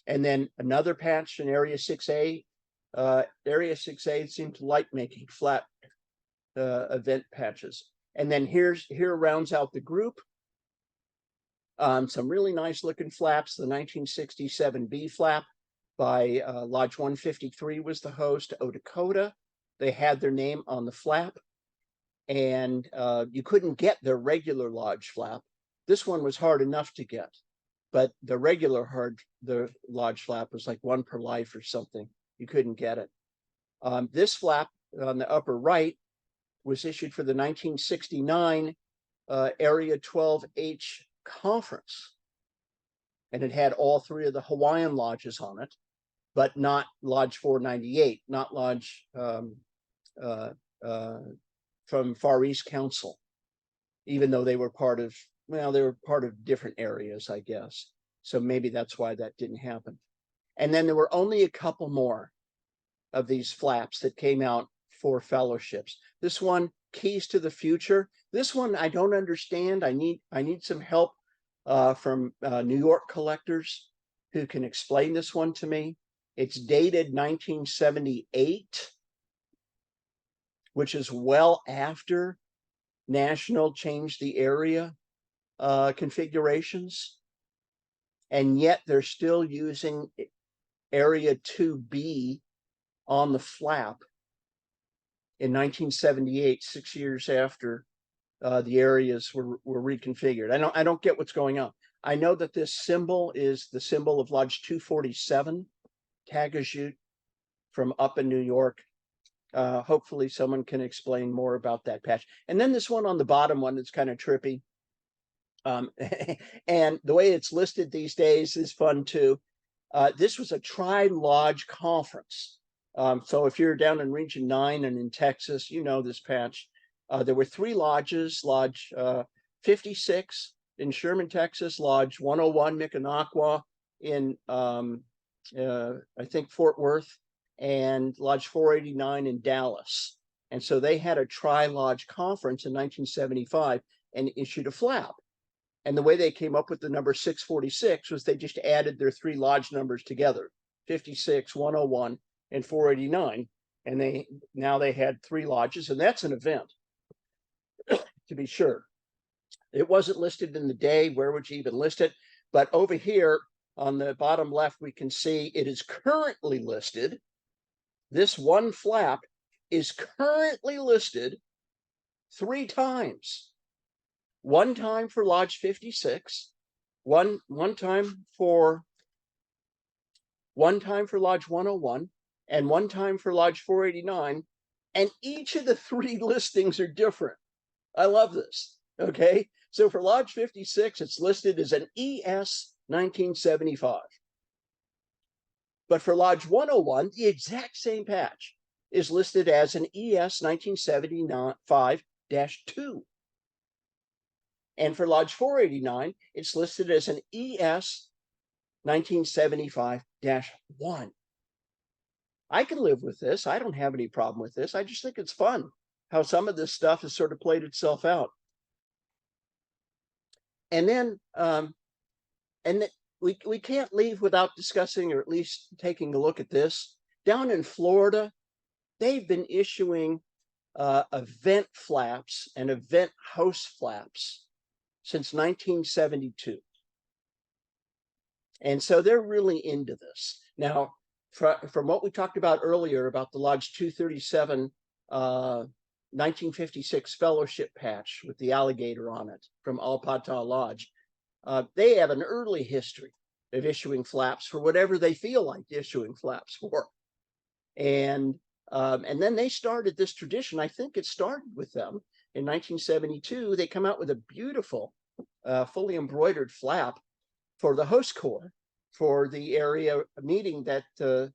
And then another patch in Area 6A. Area 6A seemed to like making flat event patches. And then here rounds out the group. Some really nice looking flaps. The 1967 B flap by Lodge 153 was the host. O Dakota. They had their name on the flap. And you couldn't get their regular lodge flap. This one was hard enough to get, but the lodge flap was like one per life or something. You couldn't get it. This flap on the upper right was issued for the 1969 Area 12H conference. And it had all three of the Hawaiian lodges on it, but not Lodge 498, not Lodge from Far East Council, even though they were part of, well, they were part of different areas, I guess. So maybe that's why that didn't happen. And then there were only a couple more of these flaps that came out for fellowships. This one, Keys to the Future. This one I don't understand. I need some help from New York collectors who can explain this one to me. It's dated 1978, which is well after National changed the area configurations. And yet they're still using Area 2B on the flap in 1978, 6 years after the areas were reconfigured. I don't get what's going on. I know that this symbol is the symbol of Lodge 247, Tagajoot, from up in New York. Hopefully someone can explain more about that patch. And then this one on the bottom one that's kind of trippy. And the way it's listed these days is fun too. This was a tri-lodge conference. So if you're down in Region 9 and in Texas, you know this patch. There were three lodges, Lodge 56 in Sherman, Texas, Lodge 101 Micanaqua in, I think, Fort Worth, and Lodge 489 in Dallas. And so they had a tri-lodge conference in 1975 and issued a flap. And the way they came up with the number 646 was they just added their three lodge numbers together, 56, 101, and 489. And now they had three lodges, and that's an event, to be sure. It wasn't listed in the day. Where would you even list it? But over here on the bottom left, we can see it is currently listed. This one flap is currently listed 3 times. One time for Lodge 56, one time for Lodge 101, and one time for Lodge 489. And each of the 3 listings are different. I love this. Okay. So for Lodge 56, it's listed as an ES 1975. But for Lodge 101, the exact same patch is listed as an ES 1975-2. And for Lodge 489, it's listed as an ES 1975-1. I can live with this. I don't have any problem with this. I just think it's fun how some of this stuff has sort of played itself out. And then, we can't leave without discussing, or at least taking a look at this. Down in Florida, they've been issuing event flaps and event host flaps since 1972. And so they're really into this. Now, from what we talked about earlier about the Lodge 237 1956 fellowship patch with the alligator on it from Alpata Lodge, they have an early history of issuing flaps for whatever they feel like issuing flaps for. And then they started this tradition. I think it started with them in 1972. They come out with a beautiful fully embroidered flap for the host corps for the area meeting that the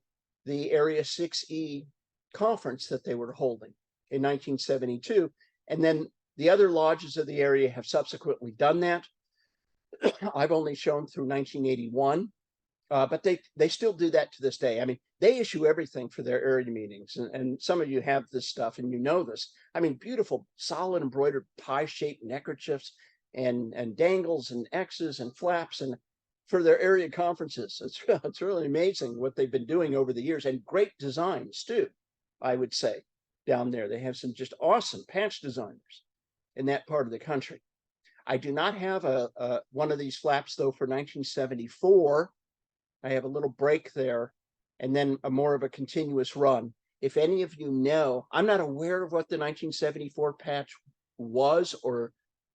Area 6E conference that they were holding in 1972. And then the other lodges of the area have subsequently done that. I've only shown through 1981. But they still do that to this day. I mean, they issue everything for their area meetings, and some of you have this stuff and you know this. I mean, beautiful, solid embroidered pie-shaped neckerchiefs and dangles and X's and flaps and for their area conferences. It's really amazing what they've been doing over the years, and great designs too, I would say. Down there, they have some just awesome patch designers in that part of the country. I do not have a one of these flaps though for 1974. I have a little break there, and then a more of a continuous run. If any of you know, I'm not aware of what the 1974 patch was, or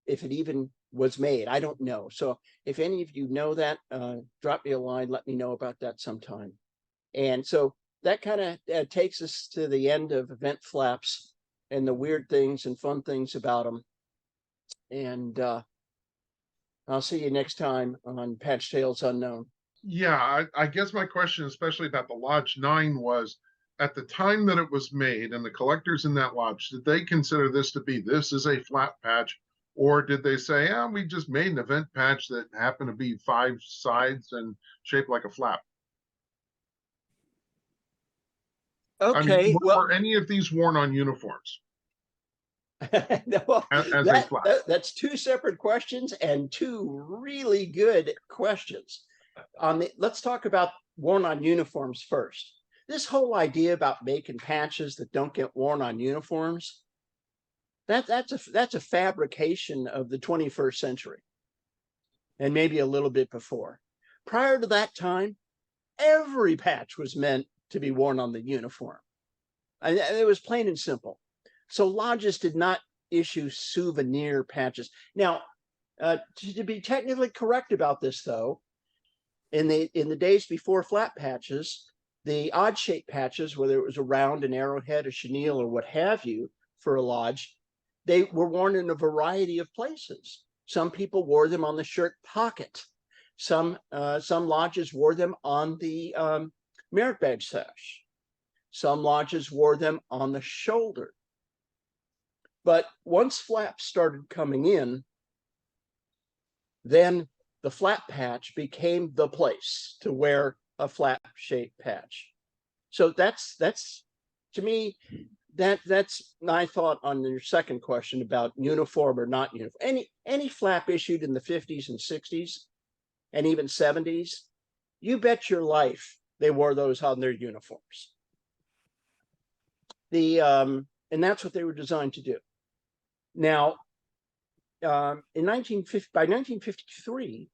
if it even was made. I don't know. So if any of you know that, drop me a line, let me know about that sometime. And so that kind of takes us to the end of event flaps and the weird things and fun things about them. And I'll see you next time on Patch Tales Unknown. Yeah, I guess my question, especially about the Lodge 9, was at the time that it was made and the collectors in that lodge, did they consider this to be this is a flat patch? Or did they say, ah, we just made an event patch that happened to be 5 sides and shaped like a flap? I mean, Okay, well, were any of these worn on uniforms well, as a flap? that's two separate questions and two really good questions. Let's talk about worn on uniforms first. This whole idea about making patches that don't get worn on uniforms, that's a fabrication of the 21st century, and maybe a little bit before. Prior to that time, every patch was meant to be worn on the uniform. And it was plain and simple. So lodges did not issue souvenir patches. Now, to be technically correct about this, though, in the days before flat patches, the odd shaped patches, whether it was a round, an arrowhead, a chenille, or what have you, for a lodge, they were worn in a variety of places. Some people wore them on the shirt pocket. Some lodges wore them on the merit badge sash. Some lodges wore them on the shoulder. But once flaps started coming in, then the flat patch became the place to wear a flat shaped patch. So that's to me, that's my thought on your second question about uniform or not uniform. Any flap issued in the 50s and 60s and even 70s, you bet your life they wore those on their uniforms. And that's what they were designed to do. Now, by 1953,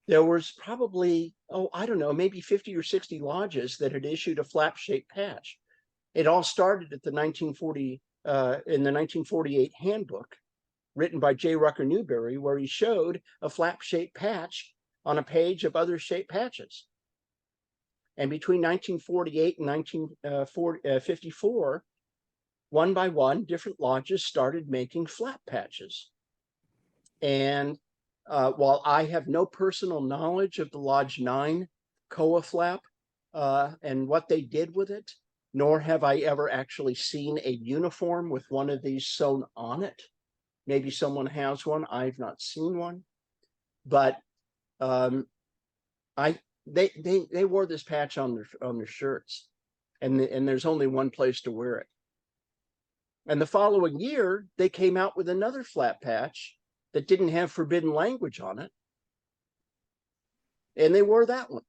there was probably, I don't know, maybe 50 or 60 lodges that had issued a flap-shaped patch. It all started at the 1948 handbook, written by J. Rucker Newberry, where he showed a flap-shaped patch on a page of other shaped patches. And between 1948 and 1954, one by one, different lodges started making flap patches. And while I have no personal knowledge of the Lodge 9 Koa flap and what they did with it, nor have I ever actually seen a uniform with one of these sewn on it. Maybe someone has one. I've not seen one. But they wore this patch on their shirts, and there's only one place to wear it. And the following year, they came out with another flat patch that didn't have forbidden language on it, and they wore that one.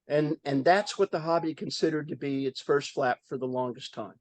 And that's what the hobby considered to be its first flap for the longest time.